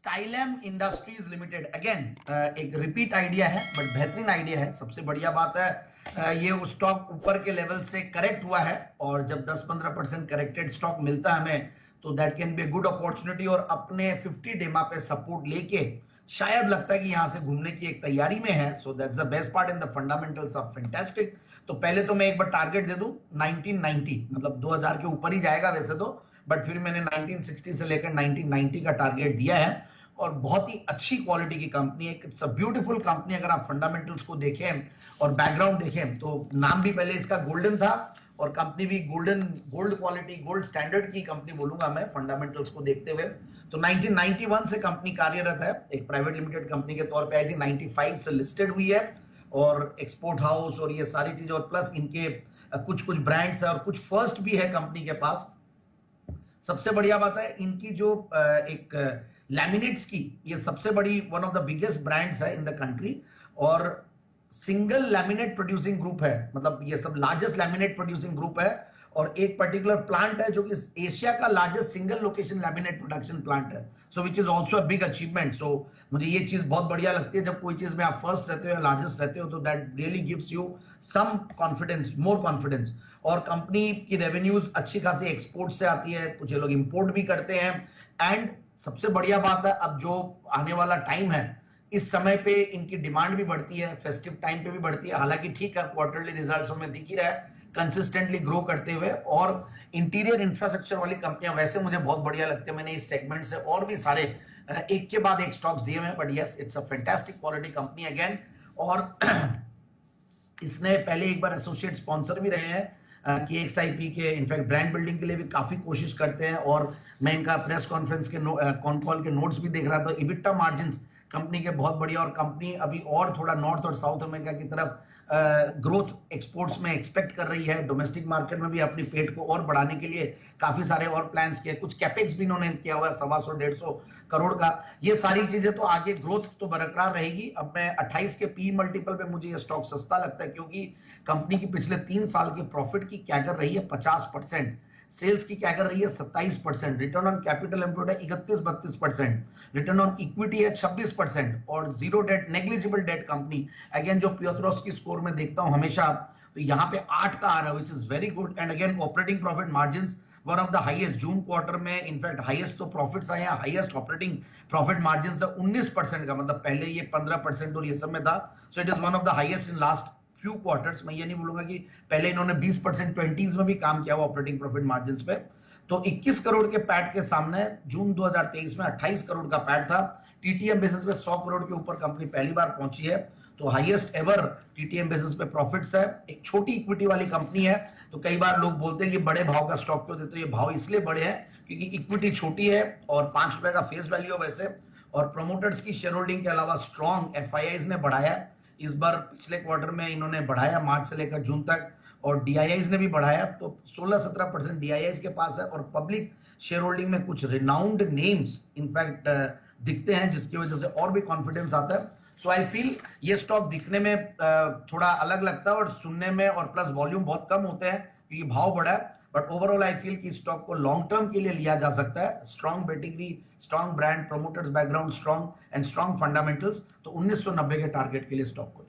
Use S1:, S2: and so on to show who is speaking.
S1: Stylam industries limited again एक repeat idea है but बेहतरीन आइडिया है। सबसे बढ़िया बात है ये स्टॉक ऊपर के लेवल से करेक्ट हुआ है और जब 10-15% करेक्टेड स्टॉक मिलता है हमें तो that can be good opportunity और अपने 50 डेमा पे सपोर्ट लेके शायद लगता है कि यहां से घूमने की एक तैयारी में है। So that's the best part in the fundamentals of fantastic. तो पहले तो मैं एक बार टारगेट दे दूं 1990, मतलब 2000 के ऊपर ही जाएगा वैसे तो, बट फिर मैंने 1960 से लेकर 1990 का टारगेट दिया है और बहुत ही अच्छी क्वालिटी की कंपनी है। It's a beautiful company. अगर आप फंडामेंटल्स को देखें और बैकग्राउंड देखें तो नाम भी पहले इसका गोल्डन था और कंपनी भी गोल्ड क्वालिटी गोल्ड स्टैंडर्ड की कंपनी बोलूंगा मैं फंडामेंटल्स को देखते हुए। तो 1991 से कंपनी कार्यरत है, एक प्राइवेट लिमिटेड कंपनी के तौर पे आई थी। 95 से लिस्टेड हुई है और एक्सपोर्ट हाउस और ये सारी चीजें और प्लस इनके कुछ कुछ ब्रांड्स है और कुछ फर्स्ट भी है कंपनी के पास। सबसे बढ़िया बात है इनकी जो एक लैमिनेट्स की ये सबसे बड़ी one of the biggest brands है इन द कंट्री और सिंगल लैमिनेट प्रोड्यूसिंग ग्रुप है, मतलब ये सब लार्जेस्ट लैमिनेट प्रोड्यूसिंग ग्रुप है और एक पर्टिकुलर प्लांट है जो कि एशिया का largest single location laminate production plant है। So which is also a big achievement. So मुझे ये चीज बहुत बढ़िया लगती है जब कोई चीज में आप फर्स्ट रहते हो या लार्जेस्ट रहते हो तो that really gives you some confidence, more confidence. और कंपनी की रेवेन्यूज अच्छी खासी एक्सपोर्ट से आती है, कुछ लोग इंपोर्ट भी करते हैं एंड सबसे बढ़िया बात है अब जो आने वाला टाइम है इस समय पे इनकी डिमांड भी बढ़ती है, फेस्टिव टाइम पे भी बढ़ती है। हालांकि ठीक है क्वार्टरली रिजल्ट्स हमें दिख ही रहा है कंसिस्टेंटली ग्रो करते हुए और इंटीरियर इंफ्रास्ट्रक्चर वाली कंपनियां वैसे मुझे बहुत बढ़िया लगती है। मैंने इस सेगमेंट से और भी सारे एक के बाद एक स्टॉक्स दिए हैं but yes it's a fantastic quality company again. और इसने पहले एक बार एसोसिएट स्पॉन्सर भी रहे हैं कि एक्सआईपी के, इनफैक्ट ब्रांड बिल्डिंग के लिए भी काफी कोशिश करते हैं और मैं इनका प्रेस कॉन्फ्रेंस के कॉन कॉल के नोट्स भी देख रहा था। इबिटा मार्जिन्स कंपनी के बहुत बढ़िया और कंपनी अभी और थोड़ा नॉर्थ और साउथ अमेरिका की तरफ ग्रोथ एक्सपोर्ट्स में एक्सपेक्ट कर रही है। डोमेस्टिक मार्केट में भी अपनी पेट को और बढ़ाने के लिए काफी सारे और प्लान्स किए, कुछ कैपेक्स भी इन्होंने किया हुआ है 125-150 करोड़ का। ये सारी चीजें तो आगे ग्रोथ तो बरकरार रहेगी। अब मैं 28 के पी मल्टीपल पे मुझे ये स्टॉक सस्ता लगता है क्योंकि कंपनी की पिछले 3 साल की प्रॉफिट की कैगर रही है 50%, सेल्स की कैगर रही है 27%, रिटर्न ऑन कैपिटल एम्प्लॉयड है 31-32%, रिटर्न ऑन इक्विटी है 26% और zero debt, negligible debt company. Again जो पियोत्रोस्की स्कोर में देखता हूं हमेशा तो यहाँ पे 8 का आ रहा है which is very good. And again operating profit margins one of the highest, June quarter में इनफैक्ट हाईएस्ट तो प्रॉफिट्स आए हैं, हाईएस्ट ऑपरेटिंग प्रॉफिट मार्जिन है 19% का, मतलब पहले ये 15% और ये सब में था। So it is one of the highest in last few quarters. मैं ये नहीं बोलूंगा कि पहले इन्होंने 20% 20s में भी काम किया हुआ ऑपरेटिंग प्रॉफिट मार्जिन्स पे। तो 21 करोड़ के पैट के सामने जून 2023 में 28 करोड़ का पैट था। टीटीएम बेसिस पे 100 करोड़ के ऊपर कंपनी पहली बार पहुंची है, तो हाईएस्ट एवर टीटीएम बेसिस पे प्रॉफिट्स है। एक छोटी इक्विटी वाली कंपनी है तो कई बार लोग बोलते हैं कि बड़े भाव का स्टॉक क्यों देते हो, ये भाव इसलिए बड़े हैं क्योंकि इक्विटी छोटी है और 5 रुपए का फेस वैल्यू है वैसे, और प्रमोटर्स की शेयर होल्डिंग के अलावा स्ट्रॉन्ग एफआईआईज ने बढ़ाया। इस बार पिछले क्वार्टर में इन्होंने बढ़ाया मार्च से लेकर जून तक और डीआईआईज ने भी बढ़ाया, तो 16-17% डीआईआईज के पास है और पब्लिक शेयर होल्डिंग में कुछ रिनाउंड नेम्स इनफैक्ट दिखते हैं जिसकी वजह से और भी कॉन्फिडेंस आता है। सो आई फील ये स्टॉक दिखने में थोड़ा अलग लगता है और सुनने में और प्लस वॉल्यूम बहुत कम होते हैं क्योंकि भाव बढ़ा है, बट ओवरऑल आई फील कि स्टॉक को लॉन्ग टर्म के लिए लिया जा सकता है। Strong pedigree, strong brand, promoters background strong and strong fundamentals, तो 1990 के टारगेट के लिए स्टॉक को